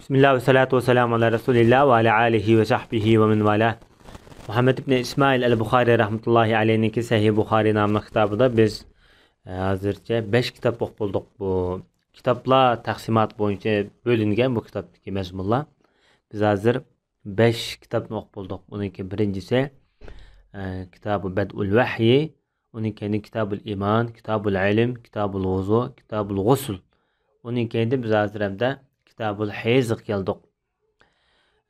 Bismillah ve salatu ve selamu ala Resulillah ve ala alihi ve sahbihi ve min vala. Muhammed ibn İsmail el-Bukhari rahmetullahi aleyhinki Sahih Bukhari namlı kitabıda biz hazırca 5 kitap o'qib bulduk. Bu kitaplar taksimat boyunca bölüngen bu kitaptaki mezmunlar. Biz hazır 5 kitapni o'qib bulduk. Bununki birincisi Kitab-ı Bed'ul Vahyi, onunki Kitab-ul İman, Kitab-ul İlim, Kitab-ul Vuzu, Kitab-ul Gusul. Onunki biz hazır hem de Kitab-ul Hayz geldik.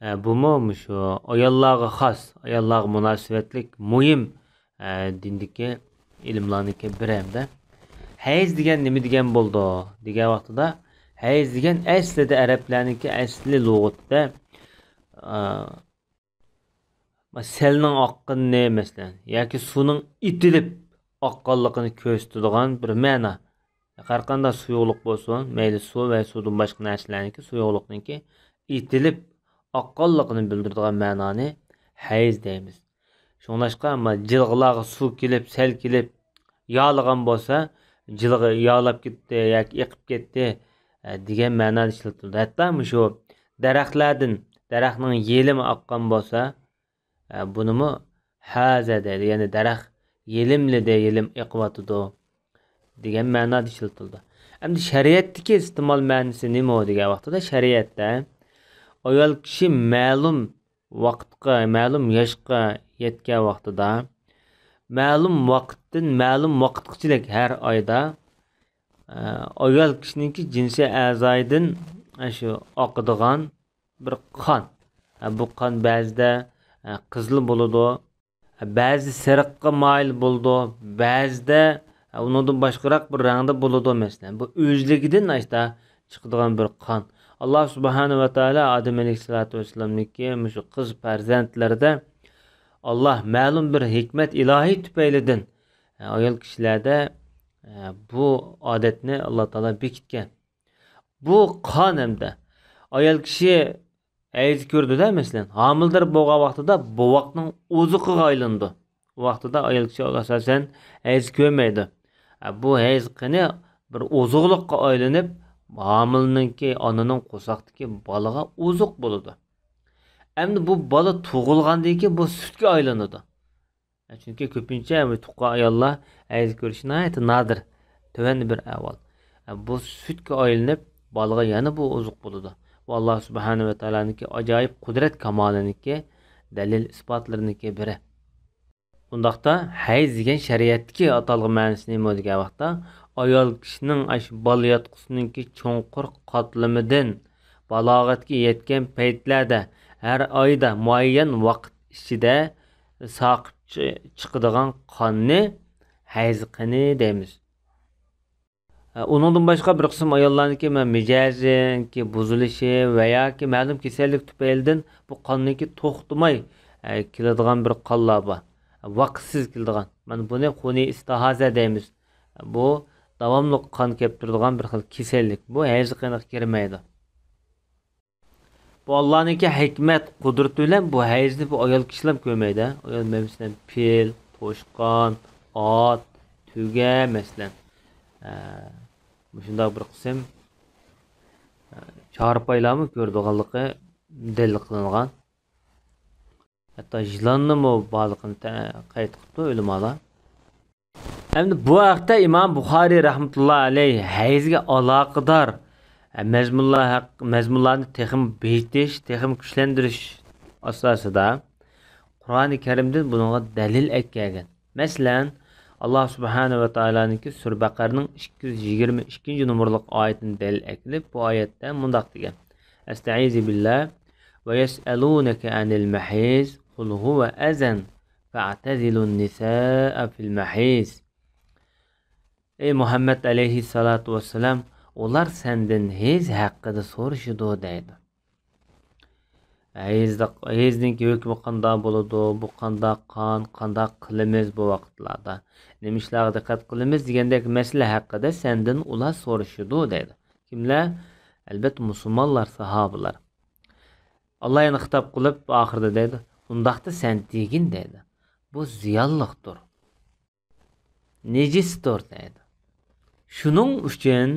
Bu mu şu ayollarga xas, ayollarga münasebetlik muhim dindiki ilimlarniki bir hamda. Hayz degan nima degan bo'ldi degan vaqtida hayz degan aslida arablarniki asli lug'atda selning oqqanini masalan yoki suvning itilib oqqanligini ko'rsatadigan bir ma'no. Har qanday suyuqlik bo'lsin, mayli suv va suvdan boshqa narsalarniki suyuqlikniki itilib oqqanligini bildiradigan ma'noni hayz deymiz. Shunlashqa amma jilg'larga suv kelib, sel kelib yog'lagan bo'lsa, jilg'i yog'lab ketdi yoki eqib ketdi degan ma'noda ishlatiladi. Hatto shu daraxtlardan daraxtning yelimi oqqan bo'lsa, bunimi haza deydi. Ya'ni daraxt yelimli de yelim eqiyotidi degan ma'noda ishlatiladi. Endi shariatdagi iste'mol ma'nosi nima degan vaqtida shariatda ayol kishi ma'lum vaqtga, ma'lum yoshga yetgan vaqtida ma'lum vaqtdan ma'lum vaqtgacha har oyda ayol kishiningki jinsiy a'zoyidan shu oqadigan bir qon. Bu qon ba'zida qizil bo'ladi, ba'zi sariqqa moyil bo'ladi, ba'zida undan boshqaroq bir rangda bo'ladi masalan. Bu o'zligidan ashta chiqadigan bir qon. Allah subhanahu va taolo Adem alayhissalatu vassalamniki shu qiz farzandlarida Allah ma'lum bir hikmat ilohiy tufaylidan ayol kishilarda bu odatni Alloh taolo bekitgan. Bu qon hamda ayol kishi ayz ko'rdida masalan, homildor bo'lgan vaqtida bu vaqtning o'ziqiga aylandi. Bu vaqtida ayol kishi asosan ayz ko'rmaydi. Bu ayz qani bir ozuqliqqa aylanib homilninki onaning qo'saqdagi bolaga ozuq bo'ladi. Endi bu bola tug'ilgandan keyin bu sutga aylanadi. Chunki ko'pincha tuqqan ayollar ayz ko'rishni ayt nadir, tuvan bir avval. Bu sutga aylanib bolaga yana bu ozuq bo'ladi. Bu Alloh subhanahu va taoloning ajoyib qudrat kamoliniki dalil isbotlariniki biri. Bundaqda hayz degan shariatdagi atalg'i ma'nosi nima degan vaqtda ayol kishining ash bolayotqusininki cho'nqur qatlamidan balog'atga yetgan paytlarda har oyda muayyan vaqt ichida saqib chiqadigan qonni hayz qani deymiz. Uningdan boshqa bir qism ayollarniki mijozinki buzilishi va yoki ma'lum kasallik tufaylidan bu qonniki to'xtamay keladigan bir qonlar bor. Vaqtsiz keladigan. Mana buni xuni istihaza deymiz. Bu davomli qon kelib turadigan bir xil kasallik. Bu hayz qaniga kirmaydi. Bu Allohning hikmat qudrati bilan bu hayzni bu ayol kishilar ko'rmaydi. Ayol masalan fil, to'shqon, ot, tuga masalan. Shunday bir qism charpaylarni ko'rdiganligi dalil qilingan. Hatto yilonni borligini qayd qilibdi ulamolar. Endi bu haqda Imom Buxoriy rahmatullohi alayhi hayzga aloqador mazmunlarni texim betish, texim kuchlantirish asosida Qur'oni Karimdan bunga dalil aytgan. Masalan, Allah subhanahu va taoloning Sura Baqaraning 222 numaralı oyatini dalil eklib, bu oyatda mundaq degan: Estaizu billah ve yes'alunaka anil mahiz qul huwa azan fa'tazilun nisaa fil mahiz. Ey Muhammed aleyhissalatu vesselam, ular senden hayz haqida so'rashidi deydi. Hayzning hukmi qanday bo'ladi? Bu qanday qon, qanday qilamiz bu vaqtlarda? Nima ishlarga diqqat qilamiz degandek masala haqida sendan ular so'rashidi deydi. Kimlar? Albatta musulmonlar, sahobalar. Alloh yana xitob qilib oxirida deydi: "Undaqda sen degin" deydi. Bu ziyonliqdir. Nejisdir deydi. Shuning uchun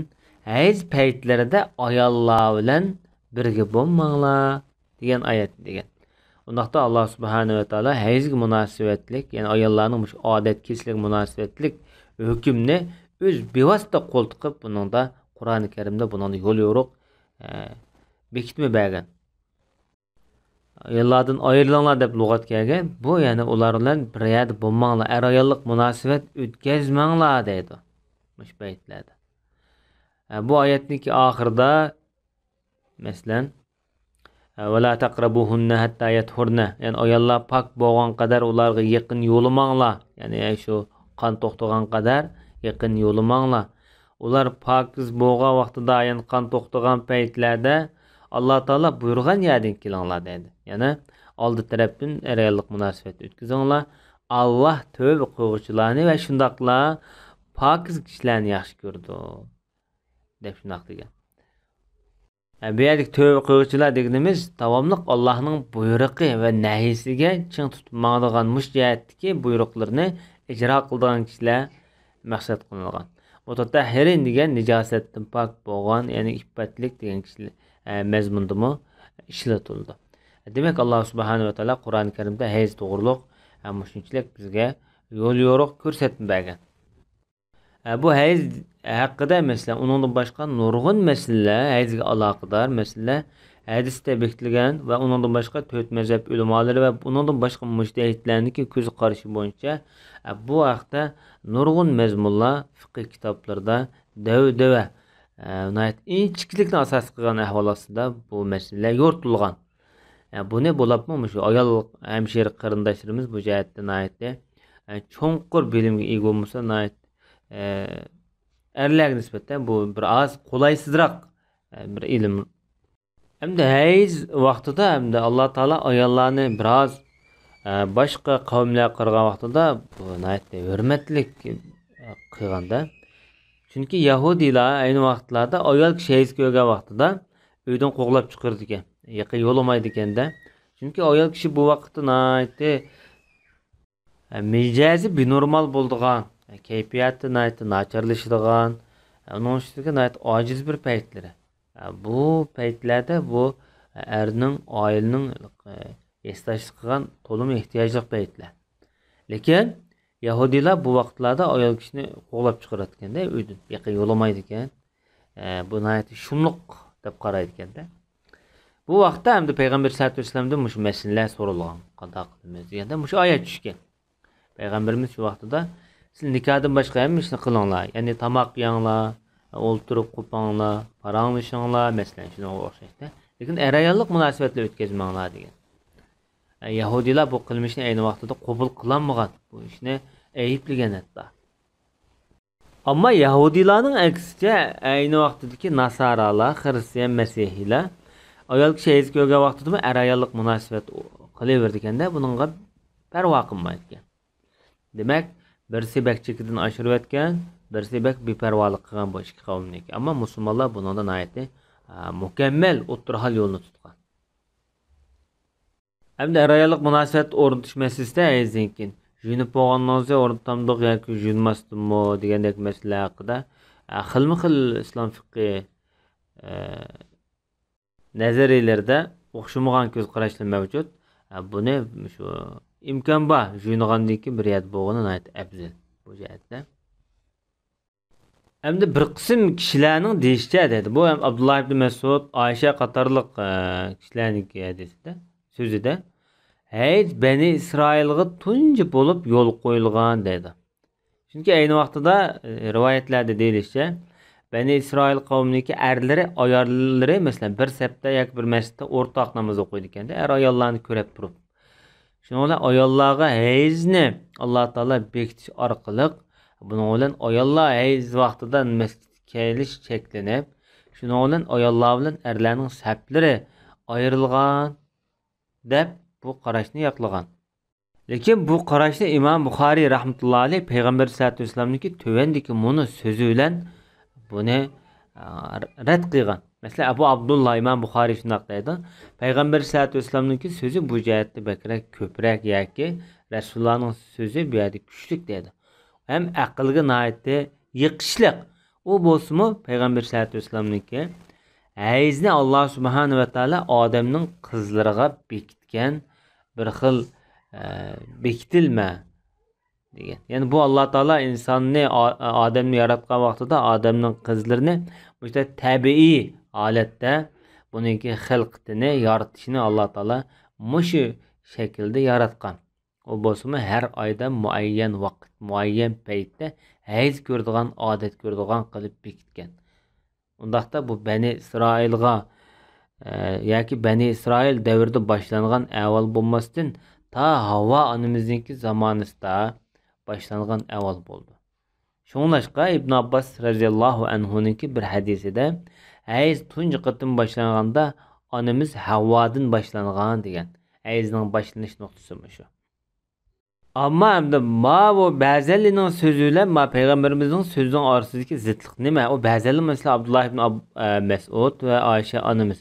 hayz paytlarida ayollar bilan birge bolmanglar degan oyat degan. Undaqda Allah subhanahu va taolo hayzga munosabatlik, ya'ni ayollarning bu odat keslik munosabatlik hukmni o'z bevosita qo'l tiqib buningda Qur'oni Karimda buningda yo'l yo'riq bekitma bergan. Ayollardan ayrılanglar deb lug'at kelgan. Bu ya'ni ular bilan bir yerda bo'lmanglar, er ayollik munosabat o'tkazmanglar deydi. Mush paytlarda. Bu oyatning oxirida masalan va la taqrabuhunna hatta yathurna, ya'ni ayollar pak bo'lgan qadar ularga yaqin yo'lamanglar. Ya'ni shu qon to'xtagan qadar yaqin yo'lamanglar. Ular pokiz bo'lgan vaqtida, ya'ni qon to'xtagan paytlarda Allah Taala buyurgan yerdan kelinglar dedi. Ya'ni oldi tarafdan eraylik munosabat o'tkazinglar. Allah tövbe qiluvchilarni va shundaqla pokiz kishilarni yaxshi ko'rdi deb shundaq degan. Bu yerlik tövbe qiluvchilar deganimiz davomli Allohning buyrug'i va nahiysiga ching tutib mangdigan mushjatdagi buyruqlarni ijro qiladigan kishilar maqsad qilingan. Mutatahirin degan nijosatdan pok bo'lgan, ya'ni iffatlik degan kishilar mazmundimi ishlatildi. Demak Alloh subhanahu va taolo Qur'oni Karimda hayz to'g'riliq shunchalik bizga yo'l yo'riq ko'rsatib bergan. Bu hayz haqida masalan uningdan boshqa nurg'un masalalar, hayzga aloqador masalalar hadisda bekitilgan va uningdan boshqa 4 mazhab ulamolari va uningdan boshqa mujtahidlarning ko'z qarashi bo'yicha bu haqda nurg'un mazmunlar fiqh kitoblarida dava inchiklikni asos qilgan ahvol ostida bu masalalar yoritilgan. Buni bo'libmi shu ayol hamshira qarindoshlarimiz bu jihatdan cho'nqur bilimga ega bo'lmasa erlarga nisbatan bu bir oz qulaysizroq bir ilm. Hamda hayz vaqtida hamda Alloh taolo ayollarni biroz boshqa qavmlar qirgan vaqtida bu hurmatlik qilganda. Chunki Yahudilar ayni vaqtlarda ayol kishi hayz ko'rgan vaqtida uydan qo'g'lab chiqardi ekan. Yaqin yo'lamaydi ekanda. Chunki ayol kishi bu vaqtda mijazi binormal bo'ldigan, kayfiyati nacharlashadigan, uning ustiga ojiz bir paytlari. Bu paytlarda bu erning oilaning estash qilgan to'lim ehtiyojli paytlar. Lekin Yahudilar bu vaqtlarda ayol kishini qo'g'lab chiqarayotganda uydan yaqin yo'lamaydi ekan. Bu shumliq deb qaraydi ekanda. Bu vaqtda hamda payg'ambar sollallohu alayhi vasallamdan shu masalalar so'ralgan. Qanday qilamiz deganda shu oyat tushgan. Payg'ambarimiz shu vaqtida siz nikohdan boshqa ham ishni qilinglar. Ya'ni tomoq yenglar, o'ltirib qo'panglar, paranglashinglar, masalan shunga o'xshaydi. Lekin er-ayollik munosabatlar o'tkazmanglar degan. Yahudilar bu qilmishni ayni vaqtida qabul qilmagan. Bu ishni ayiblagan hatto. Ammo Yahudilarning aksicha ayni vaqtdagi Nasaralar, Xristian, Masihiylar ayol kishi hayz ko'rgan vaqtida er-ayollik munosabat qilaverdi ekanda, buningga parvo qilmaydi ekan. Demak, birsi bakchikidan oshirib o'tgan, birsi bak beparvolik qilgan bu ikki qavmniki. Ammo musulmonlar bundan aytdi, mukammal o'tirhal yo'lni tutgan. Hamda er-ayollik munosabat o'rnatish masalasida aytgan keyin junib bo'lgandan so'ng o'rnatamdiq yoki junmasdimmi degandek masala haqida xilma-xil islom fiqhi nazariyalarda o'xshamagan ko'z qarashlar mavjud. Buni shu imkon bor juynagandan keyin bir yerda bo'lganini aytib afzal bu jihatda. Hamda bir qism kishilarning deyishicha dedi. Bu ham Abdullah ibn Mas'ud, Oysha qatorliq kishilarning hadisida, so'zida hayz Bani Isroilga tunji bo'lib yo'l qo'yilgan dedi. Chunki ayni vaqtida rivoyatlarda deyilishicha Bani Isroil qavminiki erlari, ayollari masalan bir safda yoki bir masjidda o'rtoq namoz o'qiydi ekanda, er ayollarni ko'rib turib. Shuningdek ayollarga hayzni Alloh taolo bekitish orqali buning bilan ayollar hayz vaqtida masjidga kelish cheklanib, shuning bilan ayollar bilan erlarning saflari ayrilgan deb bu qarashni yoqlagan. Lekin bu qarashni Imom Buxoriy rahmatullohi alayh payg'ambar sollallohu alayhi vasallamniki tövendiki buni so'zi bilan buni rad qilgan. Masalan, Abu Abdullah Imom Buxoriy shunday deydi. Payg'ambar sollallohu alayhi vasallamniki so'zi bu jihatda bakrak ko'proq yoki Rasulullohning so'zi bu yerda kuchlik dedi. Hem aqlga nihoyatda yiqishliq. U bo'lsa-mu payg'ambar sollallohu alayhi vasallamniki Hayzni Allah subhanahu va taolo odamning qizlariga bekitgan bir xil bekitilma degan. Ya'ni bu Alloh taolo insonni odamni yaratgan vaqtida odamning qizlarini bu tabiiy holatda buniki xilqatini yaratishni Alloh taolo mushu shaklda yaratgan. O bo'lsa har oyda muayyan vaqt, muayyan paytda hayz ko'radigan, odat ko'radigan qilib bekitgan. Undaqda bu Bani İsrailga yoki Bani İsrail davrida boshlangan avval bo'lmasdan ta Havva onamizningki zamonasida boshlangan avval bo'ldi. Shunglashqa İbn Abbas radhiyallohu anhuninki bir hadisida hayz tunji qatim boshlanganda onamiz Havvadan boshlangan degan. Hayzning boshlanish nuqtasi shu. Ama endi bu ba'zilarning so'zi bilan payg'ambarimizning so'zining orasidagi zidlik nima? O ba'zilar mesela Abdullah ibn Mas'ud ve Ayşe onamiz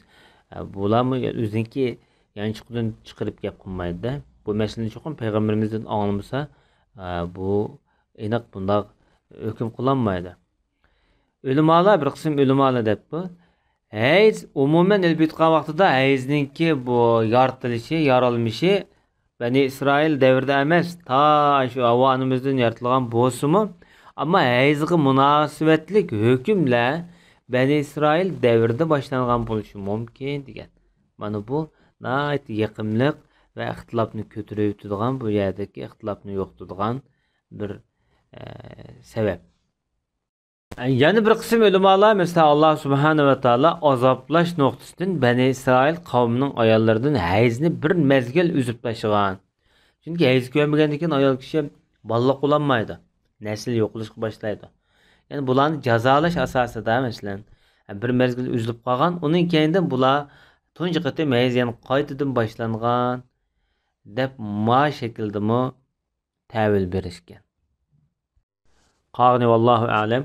bularmi o'ziniki yanchiqdan chiqarib gap qilmaydi. Bu masalani cho'qim payg'ambarimizdan anglamasa bu aniq bunday hukm qilinmaydi. Ulamolar bir qism ulamolar deb bu hayz umuman elbetgan vaqtida hayzningki bu yaratilishi, yaralmishi Bani İsrail devrida emas, ta shu Havva onamizdan yaratilgan bo'lsa-mu, ammo hayzga munosabatlik hukmlar Bani İsrail devrida boshlangan bo'lishi mumkin degan. Mana bu nayt yaqinlik va ixtilofni ko'tarib o'tadigan, bu yerdagi ixtilofni yo'qotadigan bir sabab. Yana bir qism ulamolar mesela Allah subhanahu va taolo azoplash nuqtasidan Bani İsrail qavmining ayollaridan hayzni bir mezgil uzib tashlagan. Chunki hayz ko'rmagandan keyin ayol kishi baliq bo'lolmaydi. Nasl yo'qolishga boshlaydi. Ya'ni bularni jazolash asosida masalan bir mezgil uzilib qolgan, uning keyindan bular tunji qatim hayz yana qaytadan boshlangan deb ma shaklda tavil berishgan. Qog'ni vallohu a'lam.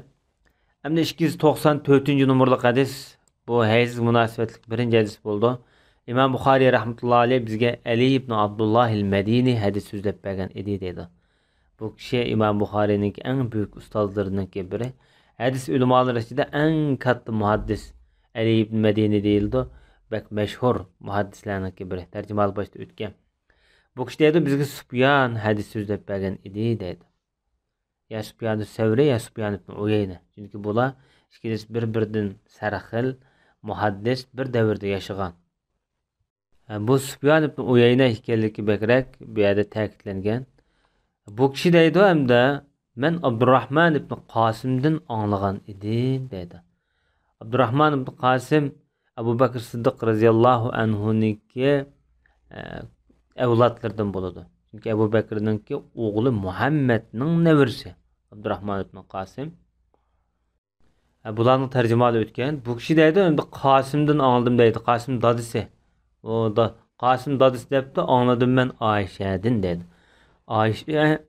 Hem 294. numaralı hadis bu hayz münasebetlik birinci hadis buldu. İmam Bukhari rahmetullahi aleyh bizge Ali ibn Abdullah el-Medini hadis sözlep bergen idi dedi. Bu kişi İmam Bukhari'nin en büyük ustazlarının biri. Hadis ulamaları içinde en katlı muhaddis Ali ibn Medini değildi. Bek meşhur muhaddislerinin biri. Tercümalı başta ötken. Bu kişi dedi bizge Sübyan hadis sözlep bergen idi dedi. Ya Sübyan-ı Sevri ya Sübyan ibn Uyeyne. Çünkü bular ikisi bir-birinden sarxil muhaddis bir davrda yaşagan. Bu Sübyan ibn Uyeyne hikayeliki bekrek bir yerde ta'kidlangan. Bu kishi deydi hamda men Abdurrahman ibn Qasimdan anglagan edim deydi. Abdurrahman ibn Qasim Abu Bakr Siddiq radhiyallohu anhuniki evlatlardan bo'ladi. Çünkü Abu Bakr'ninki oğlu Muhammed'nin nevirsi. Abdurrahman ibn Qasim. Bularning tercümalı ötken. Bu kishi deydi, endi Qasimdan anladım deydi. Qasim dadisi. O da Qasim dadisi debdi, anladım men Ayşe'den deydi. Ayşe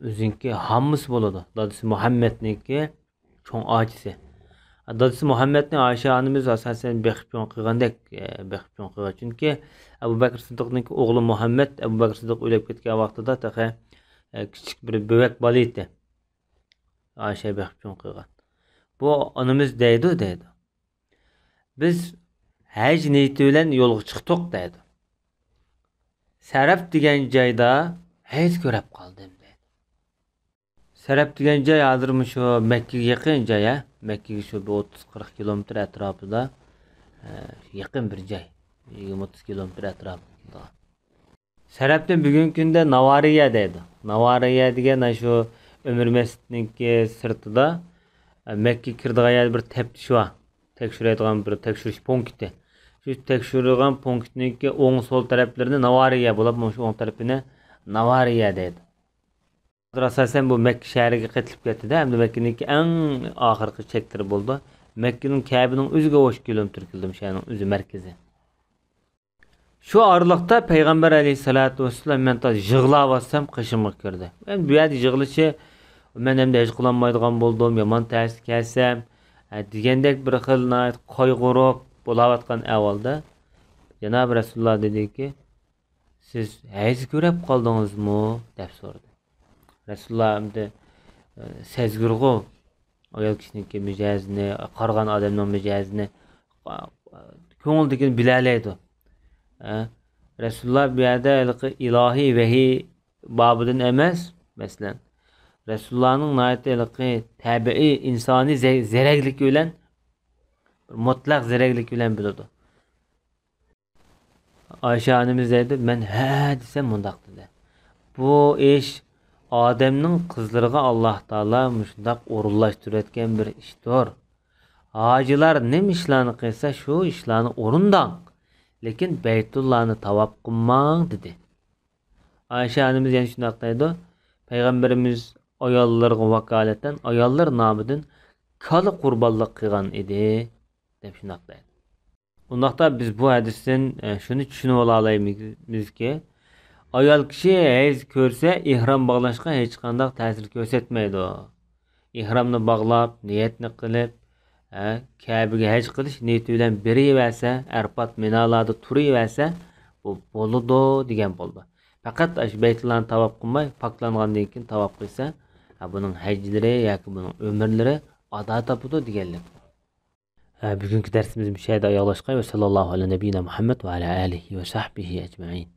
o'zinki hammisi bo'ladi. Dadisi Muhammedninki cho'ng ochisi. Dadisi Muhammedni Ayşe onamiz asosan beqib qilgandek beqib qilgan. Chunki Abu Bakr Siddiqning o'g'li Muhammad Abu Bakr Siddiq o'lib ketgan vaqtida taqa kichik bir bebek bola edi. Ayşe beqib qilgan. Bu onamiz deydi. Biz haj niyati bilan yo'lga chiqdik deydi. Saraf degan joyda haj ko'rib qoldim deydi. Saraf degan joy hozirmi shu Makkaga yaqin joy, Makkaga shu 30-40 kilometr atrofida yaqin bir joy. 20-30 kilometr atrofida. Sarafdan bugungi kunda Navariya deydi. Navariya degan shu Ömür Mescidninki sirtida Makka kirdigan yer bir teptish bor. Tekshiradigan bir tekshirish punkti. Shu tekshirgan punktninki o'ng so'l taraflarini Navariya bo'lib, shu o'ng tarafini Navariya deydi. Asasen bu Mekke shahriga qaytilib ketdi-da, hamda Makkaninki eng oxirgi cheklari bo'ldi. Makkaning Kabe'ning o'ziga 5 kilometr keldim, shahrining o'zi markazi. Şu aralıkta Peygamber aleyhissalatu vesselam men ta yig'lab olsam qishimga kirdi. Men bu yerda yig'lishi men ham hech qilolmaydigan bo'ldim, yomon ta'sir kelsam degandek bir xil qayg'urib bo'layotgan avvalda Janob Rasululloh dediki, siz hayz ko'rib qoldingizmi deb so'radi. Rasululloh hamda sezgurg'u ayol kishiniki mijozini, qaragan odamning mijozini ko'ngildagini bilalaydi. Rasululloh bu yerda ilohiy vahiy bobidan emas, masalan, Rasulullohning naytiliqi tabiiy insoniy zerakligi bilan mutlaq zerakligi bilan biladi. Ayşe annemiz dedi, men ha desem mundaq dedi. Bu ish odamning qizlariga Alloh taolo shundaq o'rinlashtirayotgan bir ishdir. Hojilar nima ishlarni qilsa shu ishlarni o'rindang, lekin Baytullohni tavob qilmang dedi. Ayşe annemiz yana shundaq deydi. Payg'ambarimiz ayollarga vakolatan ayollar nomidan kala qurbonlik qilgan edi deb shundaq deydi. Undaqda biz bu hadisdan shuni tushunib olamizki, ayol kishi hayz ko'rsa ihrom bog'lashga hech qanday ta'sir ko'rsatmaydi. Ihromni bog'lab, niyatni qilib, Kabe'ga haj qilish niyati bilan beriversa, Arfat minalarda turaversa, bu bo'ladi degan bo'ldi. Faqat shu Baytullohni tavob qilmay, poklangandan keyin tavob qilsa, buning hajlari yoki buning umrlari ado topadi deganlar. Bugungi darsimiz bu yerda oyoqlashgan va sallallohu alayhi va nabiyina Muhammad va ala alihi va sahbihi ajma'in.